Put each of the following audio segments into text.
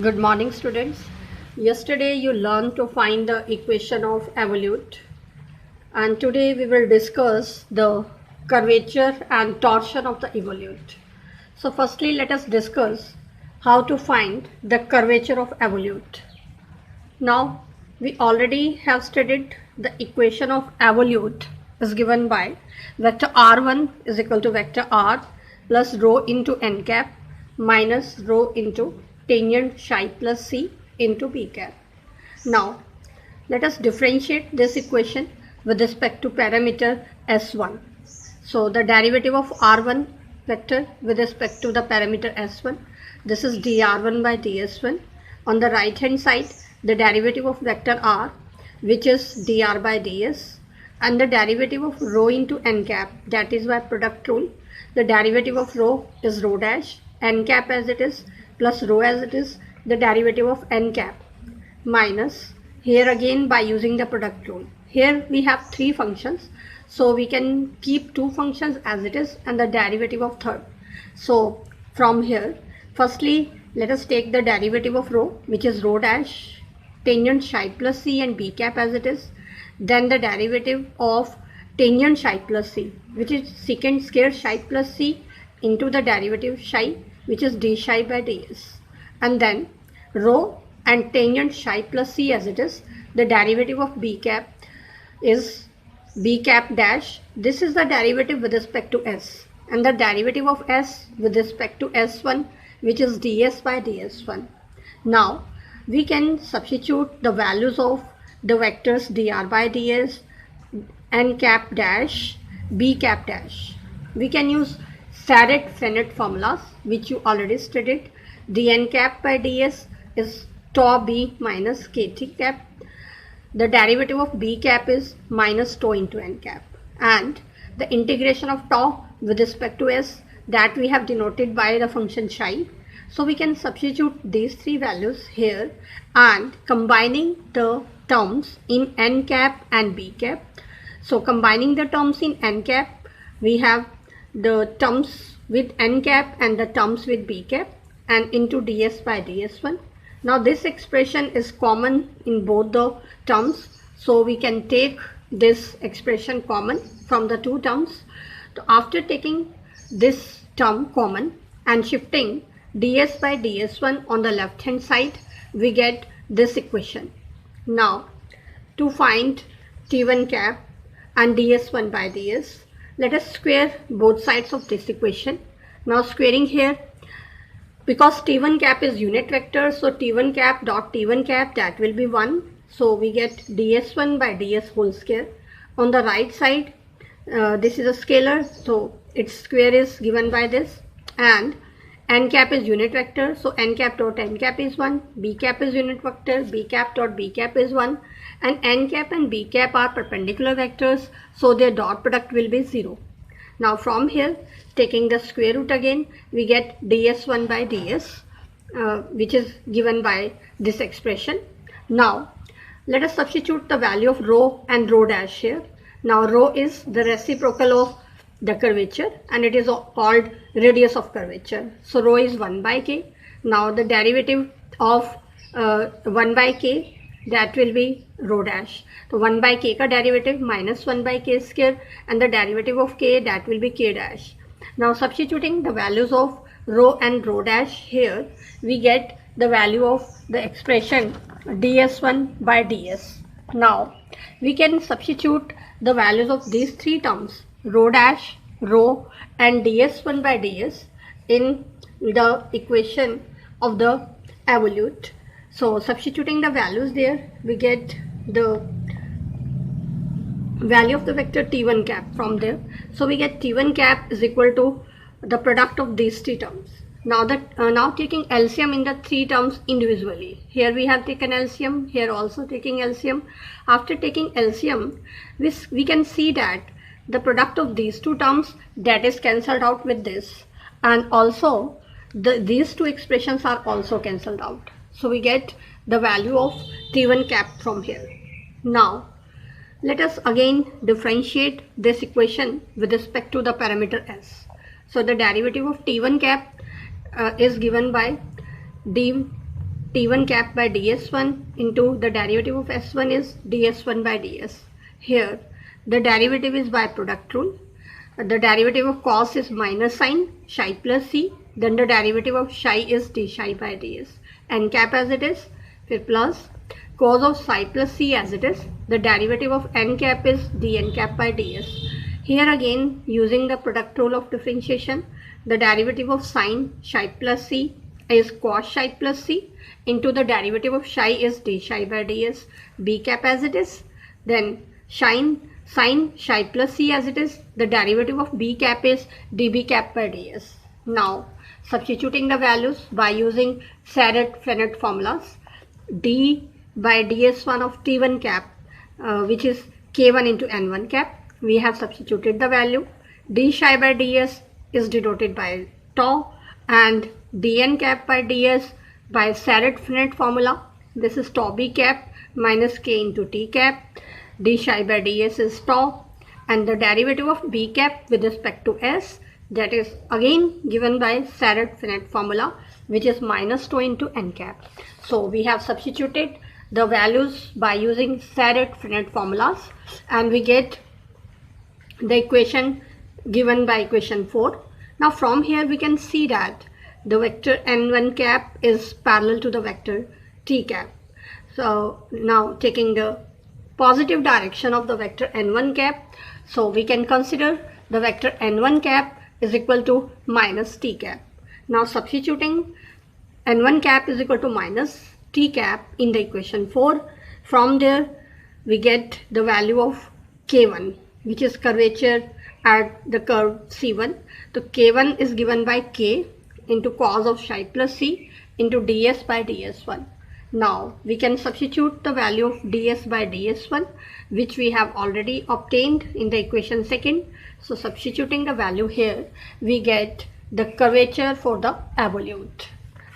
Good morning, students. Yesterday you learned to find the equation of evolute, and today we will discuss the curvature and torsion of the evolute. So firstly, let us discuss how to find the curvature of evolute. Now we already have studied the equation of evolute is given by vector r1 is equal to vector r plus rho into n cap minus rho into tangent psi plus c into b cap. Now let us differentiate this equation with respect to parameter s1. So the derivative of r1 vector with respect to the parameter s1, this is dr1 by ds1. On the right hand side, the derivative of vector r, which is dr by ds, and the derivative of rho into n cap, that is by product rule. The derivative of rho is rho dash, n cap as it is, plus rho as it is, the derivative of n cap, minus here again by using the product rule. Here we have three functions, so we can keep two functions as it is and the derivative of third. So from here, firstly let us take the derivative of rho, which is rho dash tangent psi plus c and b cap as it is. Then the derivative of tangent psi plus c, which is secant square psi plus c into the derivative psi, which is d psi by ds. And then rho and tangent psi plus c as it is. The derivative of b cap is b cap dash. This is the derivative with respect to s, and the derivative of s with respect to s1, which is ds by ds1. Now we can substitute the values of the vectors dr by ds, n cap dash, b cap dash. We can use Sarrett-Frenet formulas, which you already studied. dn cap by ds is tau b minus kt cap. The derivative of b cap is minus tau into n cap, and the integration of tau with respect to s, that we have denoted by the function psi. So we can substitute these three values here and combining the terms in n cap and b cap. So combining the terms in n cap, we have the terms with n cap and the terms with b cap, and into ds by ds1. Now this expression is common in both the terms, so we can take this expression common from the two terms. So after taking this term common and shifting ds by ds1 on the left hand side, we get this equation. Now to find t1 cap and ds1 by ds, let us square both sides of this equation. Now squaring here, because t1 cap is unit vector, so t1 cap dot t1 cap, that will be 1. So we get ds1 by ds whole square. On the right side, this is a scalar, so its square is given by this, and n cap is unit vector, so n cap dot n cap is 1, b cap is unit vector, b cap dot b cap is 1, and n cap and b cap are perpendicular vectors, so their dot product will be 0. Now from here, taking the square root again, we get ds1 by ds, which is given by this expression. Now let us substitute the value of rho and rho dash here. Now rho is the reciprocal of the curvature, and it is called radius of curvature. So rho is 1 by k. Now the derivative of 1 by k, that will be rho dash. So 1 by k ka derivative minus 1 by k square, and the derivative of k, that will be k dash. Now substituting the values of rho and rho dash here, we get the value of the expression ds1 by ds. Now we can substitute the values of these three terms, rho dash, rho, and ds1 by ds, in the equation of the evolute. So substituting the values there, we get the value of the vector t1 cap from there. So we get t1 cap is equal to the product of these three terms. Now now taking LCM in the three terms individually. Here we have taken LCM, here also taking LCM. After taking LCM, we can see that the product of these two terms, that is cancelled out with this, and also these two expressions are also cancelled out. So we get the value of t1 cap from here. Now let us again differentiate this equation with respect to the parameter s. So the derivative of t1 cap is given by d T1 cap by ds1 into the derivative of S1 is ds1 by ds. Here the derivative is by product rule. The derivative of cos is minus sign psi plus c. Then the derivative of psi is d psi by ds. N cap as it is, plus cos of psi plus c as it is. The derivative of n cap is dn cap by ds. Here again, using the product rule of differentiation, the derivative of sine psi plus c is cos psi plus c into the derivative of psi is d psi by ds. B cap as it is. Then sine psi plus c as it is. The derivative of b cap is db cap by ds. Now substituting the values by using Sharrat-Frenet formulas, d by ds1 of t1 cap, which is k1 into n1 cap, we have substituted the value. D psi by ds is denoted by tau, and dn cap by ds by Sharrat-Frenet formula. This is tau b cap minus k into t cap. D psi by ds is tau, and the derivative of b cap with respect to s, that is again given by Sharrat-Frenet formula, which is minus tau into n cap. So we have substituted the values by using Sharrat-Frenet formulas, and we get the equation given by equation 4. Now from here we can see that the vector n1 cap is parallel to the vector t cap. So now taking the positive direction of the vector n1 cap, so we can consider the vector n1 cap is equal to minus t cap. Now substituting n1 cap is equal to minus t cap in the equation 4, from there we get the value of k1, which is curvature at the curve C1. So k1 is given by k into cos of psi plus c into ds by ds1. Now we can substitute the value of ds by ds1, which we have already obtained in the equation 2. So substituting the value here, we get the curvature for the evolute.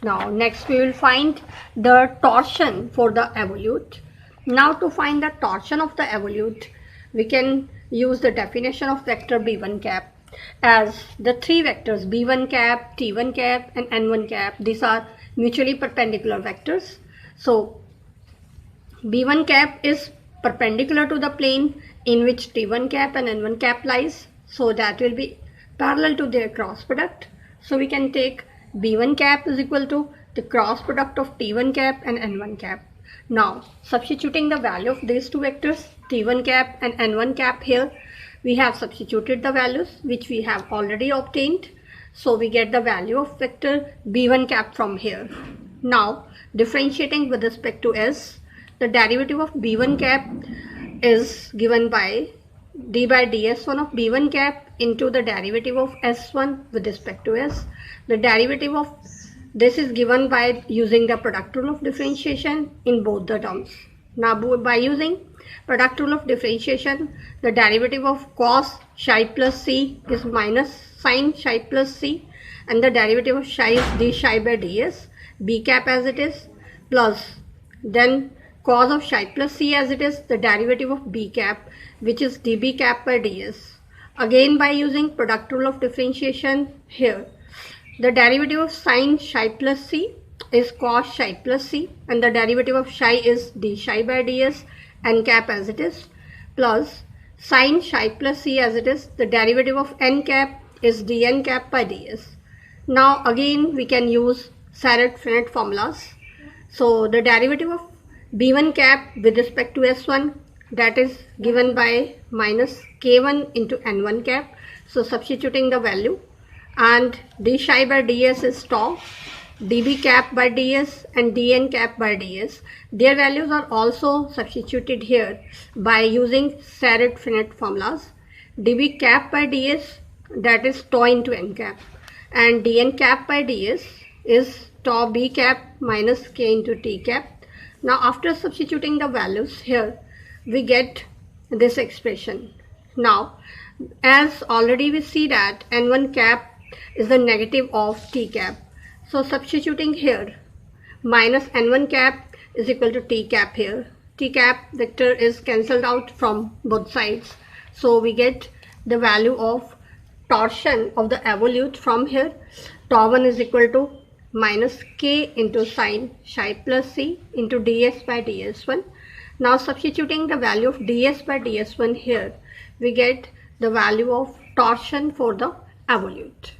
Now next we will find the torsion for the evolute. Now to find the torsion of the evolute, we can use the definition of vector b1 cap, as the three vectors b1 cap, t1 cap and n1 cap, these are mutually perpendicular vectors. So b1 cap is perpendicular to the plane in which t1 cap and n1 cap lies, so that will be parallel to their cross product. So we can take b1 cap is equal to the cross product of t1 cap and n1 cap. Now substituting the value of these two vectors t1 cap and n1 cap here, we have substituted the values which we have already obtained. So we get the value of vector b1 cap from here. Now differentiating with respect to s, the derivative of b1 cap is given by d by ds1 of b1 cap into the derivative of s1 with respect to s. The derivative of this is given by using the product rule of differentiation in both the terms. Now by using product rule of differentiation, the derivative of cos psi plus c is minus sin psi plus c, and the derivative of psi is d psi by ds, b cap as it is, plus then cos of psi plus c as it is, the derivative of b cap, which is db cap by ds. Again by using product rule of differentiation here, the derivative of sin psi plus c is cos psi plus c, and the derivative of psi is d psi by ds, n cap as it is, plus sin psi plus c as it is, the derivative of n cap is dn cap by ds. Now again we can use Sharrat-Frenet formulas. So the derivative of b1 cap with respect to s1, that is given by minus k1 into n1 cap. So substituting the value, and d psi by ds is tau, db cap by ds and dn cap by ds. Their values are also substituted here by using Sharrat-Frenet formulas. db cap by ds, that is tau into n cap, and dn cap by ds is tau b cap minus k into t cap. Now after substituting the values here, we get this expression. Now as already we see that n1 cap is the negative of t cap, so substituting here, minus n1 cap is equal to t cap here. T cap vector is cancelled out from both sides, so we get the value of torsion of the evolute from here. Tau1 is equal to minus k into sine psi plus c into ds by ds1. Now substituting the value of ds by ds1 here, we get the value of torsion for the evolute.